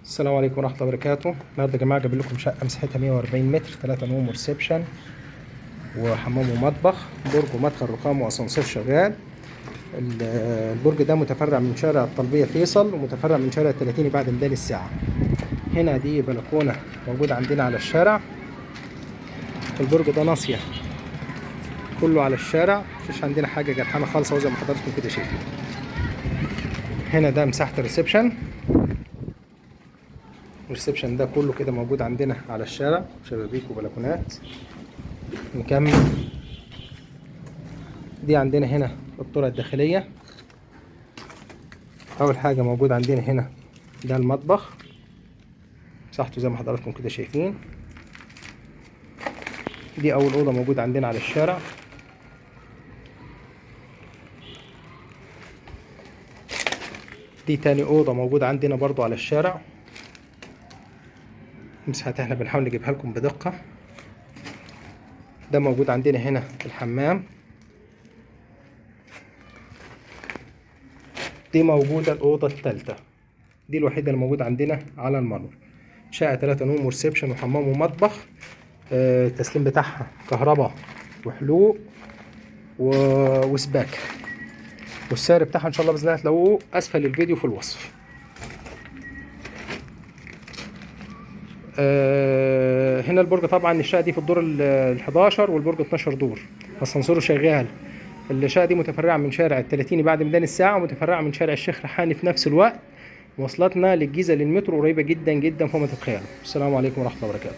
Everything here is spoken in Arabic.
السلام عليكم ورحمة الله وبركاته. النهارده يا جماعة جايب لكم شقة مساحتها 140 متر، 3 نوم وريسبشن وحمام ومطبخ، برج ومدخل رخام واسانسير شغال. البرج ده متفرع من شارع الطلبية فيصل ومتفرع من شارع التلاتيني بعد ميدان الساعة. هنا دي بلكونة موجودة عندنا على الشارع. البرج ده ناصية كله على الشارع، مفيش عندنا حاجة جرحانة خالص اهو زي ما حضراتكم كده شايفين. هنا ده مساحة الريسبشن. الريسبشن ده كله كده موجود عندنا على الشارع، شبابيك وبلكونات. نكمل. دي عندنا هنا الطرق الداخلية. أول حاجة موجود عندنا هنا ده المطبخ، مساحته زي ما حضراتكم كده شايفين. دي أول أوضة موجودة عندنا على الشارع. دي تاني أوضة موجودة عندنا برضو على الشارع. مساحتها احنا بنحاول نجيبها لكم بدقة. ده موجود عندنا هنا الحمام. دي موجودة الأوضة التالتة، دي الوحيدة اللي موجودة عندنا على الممر. شقة 3 نوم وريسبشن وحمام ومطبخ. التسليم بتاعها كهرباء وحلوق وسباك، والسعر بتاعها ان شاء الله باذن الله هتلاقوه اسفل الفيديو في الوصف. هنا البرج طبعا الشقه دي في الدور ال11 والبرج 12 دور، اسانسيره شغال. الشقه دي متفرعه من شارع التلاتيني بعد ميدان الساعه، ومتفرعه من شارع الشيخ ريحاني في نفس الوقت. مواصلاتنا للجيزه للمترو قريبه جدا جدا فوق ما تتخيلوا. السلام عليكم ورحمه الله وبركاته.